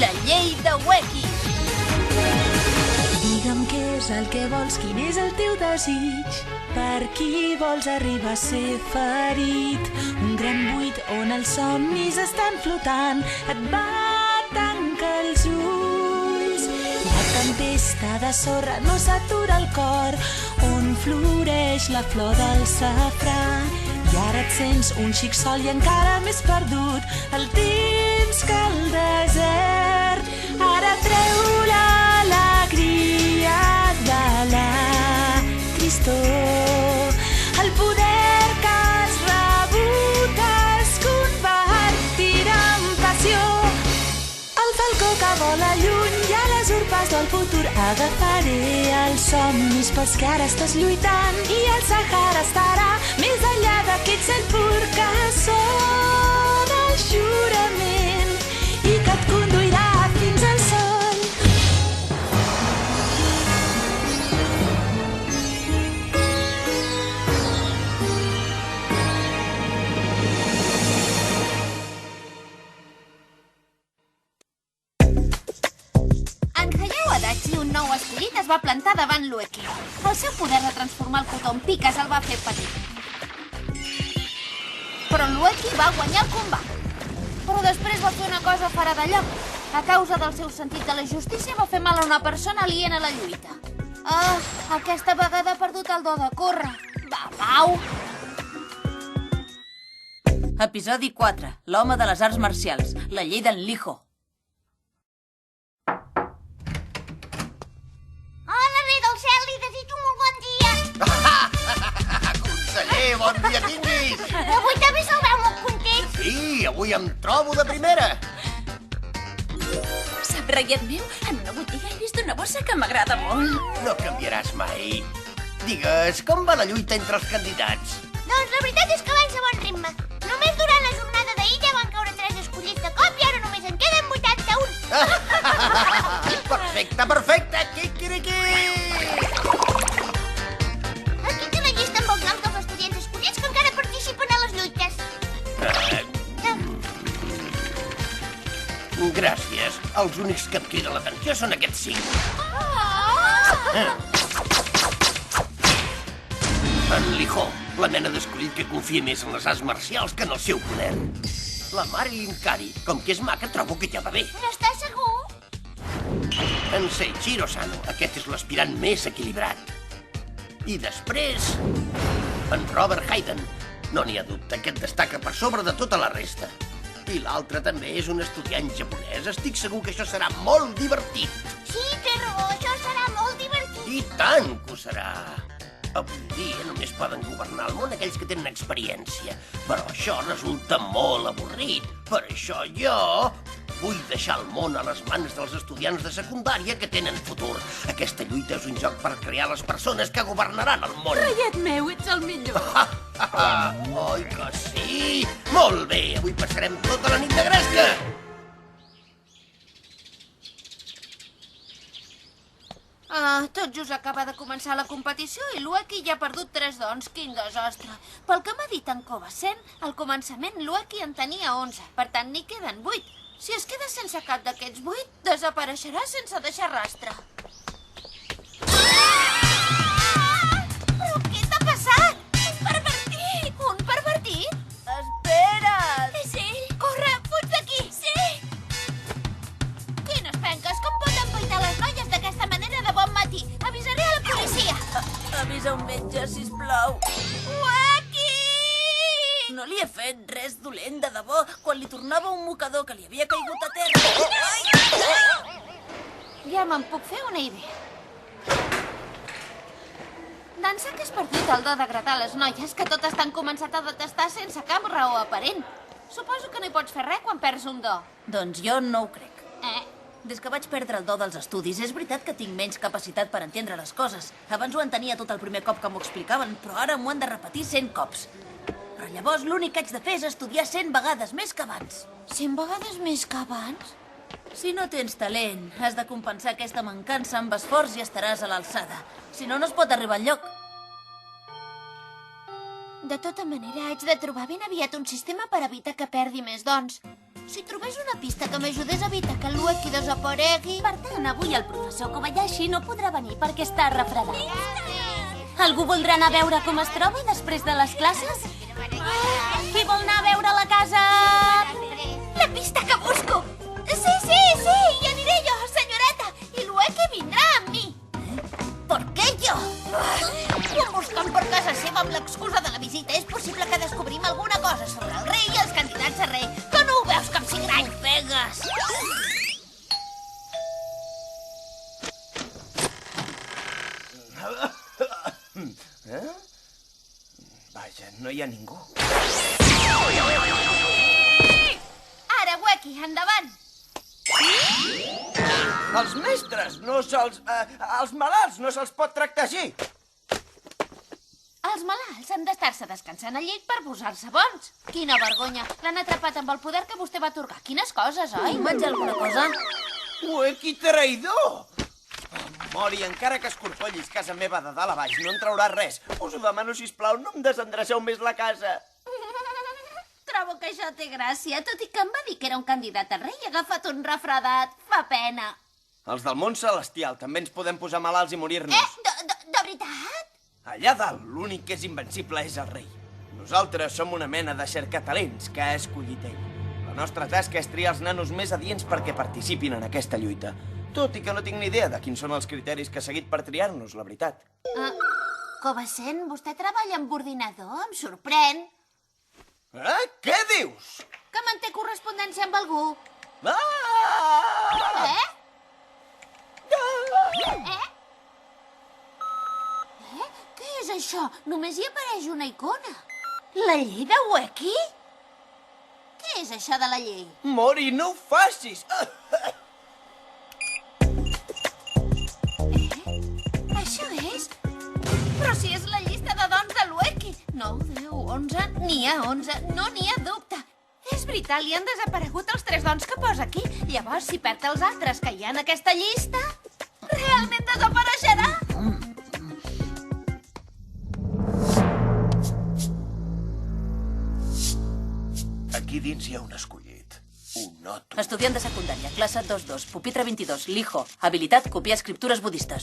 La llei de Weki. Digue'm què és el que vols, quin és el teu desig. Per qui vols arribar a ser ferit? Un gran buit on els somnis estan flotant. Et va tancar els ulls. La tempesta de sorra no s'atura al cor, on floreix la flor del safrà. I ara et sents un xic sol i encara més perdut, el temps que el desert. Ara treu l'alegria de la tristor. El poder que has rebut es convertirà en passió. El falcó que vola lluny i a les urpes del futur agafaré els somnis pels que ara estàs lluitant, i el Sàhara estarà més enllà d'aquest cel pur que sona el jurament i que et conduirà fins al sol. En Hayao Adachi, un nou escollit, es va plantar davant l'Ueki. El seu poder de transformar el cotó en piques el va fer patir. Però l'Ueki va guanyar el combat. Però després va fer una cosa fora de lloc. A causa del seu sentit de la justícia va fer mal a una persona aliena a la lluita. Aquesta vegada ha perdut el do de córrer. Va, Pau! Episodi 4. L'home de les arts marcials. La llei d'en Liho. Hola, rei del cel, li desitjo un molt bon dia. Conseller, bon dia tinguis! Avui també se'l veu molt content. Sí, avui em trobo de primera. Sap, reiet meu, en una botiga he vist una bossa que m'agrada molt. No canviaràs mai. Digues, com va la lluita entre els candidats? Doncs la veritat és que van a bon ritme. Només durant la jornada d'ahir ja van caure 3 escollits de cop i ara només en queden 81. Perfecte, perfecte! Quiquiriqui! Aquí té la llista amb els noms dels estudiants escollits que encara participen a les lluites. Gràcies. Els únics que em criden l'atenció són aquests 5. En Liho, la mena d'escollit que confia més en les arts marcials que en el seu poder. La Mari Inkari, com que és maca, trobo que ja va bé. N'estàs segur? En Seiichiro Sano, aquest és l'aspirant més equilibrat. I després, en Robert Hayden. No n'hi ha dubte, aquest destaca per sobre de tota la resta. I l'altre també és un estudiant japonès. Estic segur que això serà molt divertit. Sí, té raó, això serà molt divertit. I tant que ho serà. Avui dia només poden governar el món aquells que tenen experiència. Però això resulta molt avorrit. Per això jo vull deixar el món a les mans dels estudiants de secundària que tenen futur. Aquesta lluita és un joc per crear les persones que governaran el món. Reiet meu, ets el millor. Oi que sí? Molt bé, avui passarem tota la nit de gresca. Tot just acaba de començar la competició i l'Ueki ja ha perdut 3 dons. Quin desastre. Pel que m'ha dit en Kobasen, al començament l'Ueki en tenia 11. Per tant, n'hi queden 8. Si es queda sense cap d'aquests 8, desapareixerà sense deixar rastre. Però què t'ha passat? Un pervertit! Un pervertit? Espera't! És ell! Corre, fuig d'aquí! Sí! Quines penques! Com pot empaitar les noies d'aquesta manera de bon matí? Avisaré a la policia! Avisa un metge, sisplau. Ueki! No li he fet res dolent, de debò, quan li tornava un mocador que li havia caigut a terra. Ja me'n puc fer una idea. D'ençà que has perdut el do d'agradar les noies, que totes t'han començat a detestar sense cap raó aparent. Suposo que no hi pots fer res quan perds un do. Doncs jo no ho crec. Des que vaig perdre el do dels estudis, és veritat que tinc menys capacitat per entendre les coses. Abans ho entenia tot el primer cop que m'ho explicaven, però ara m'ho han de repetir 100 cops. Però llavors l'únic que haig de fer és estudiar 100 vegades més que abans. 100 vegades més que abans? Si no tens talent, has de compensar aquesta mancança amb esforç i estaràs a l'alçada. Si no, no es pot arribar enlloc. De tota manera, haig de trobar ben aviat un sistema per evitar que perdi més dons. Si trobés una pista que m'ajudés a evitar que l'Ueki desaparegui... Per tant, avui el professor Kobayashi no podrà venir perquè està refredat. Algú voldrà anar a veure com es troba després de les classes? Qui vol anar a veure la casa? La pista que busco! Sí, hi aniré jo, senyoreta! I l'Ueki vindrà amb mi! Per què jo? Ho em busquen per casa seva amb l'excusa de la visita. És possible que descobrim alguna cosa sobre el rei i els candidats a rei. Que no ho veus, capsigrany? Pegues! Vaja, no hi ha ningú. Ara, Ueki, endavant! Els mestres no se'ls... els malalts no se'ls pot tractar així. Els malalts han d'estar-se descansant al llit per posar-se bons. Quina vergonya! L'han atrapat amb el poder que vostè va atorgar. Quines coses, oi? Menja alguna cosa? Ueki traïdor! Mori, encara que escorcollis casa meva de dalt a baix, no en trauràs res. Us ho demano, sisplau, no em desendreceu més la casa. Trobo que això té gràcia, tot i que em va dir que era un candidat a rei i ha agafat un refredat. Fa pena. Els del món celestial també ens podem posar malalts i morir-nos. De veritat? Allà dalt, l'únic que és invencible és el rei. Nosaltres som una mena de cercatalents que ha escollit ell. La nostra tasca és triar els nanos més adients perquè participin en aquesta lluita. Tot i que no tinc ni idea de quins són els criteris que ha seguit per triar-nos, la veritat. Kobasen, vostè treballa amb ordinador? Em sorprèn. Què dius? Que manté correspondència amb algú. Ah! Què és això? Només hi apareix una icona. La llei de Ueki? Què és això de la llei? Mori, no ho facis! Això és? Però si és la llista de dons de l'Ueki. 9, 10, 11... N'hi ha 11, no n'hi ha dubte. És veritat, li han desaparegut els 3 dons que posa aquí. Llavors, si perd els altres que hi ha en aquesta llista, realment desapareixerà? Aquí dins hi ha un escollit. Un noto. Estudiant de secundària, classe 22, pupitre 22, lijo, habilitat copiar escriptures budistes.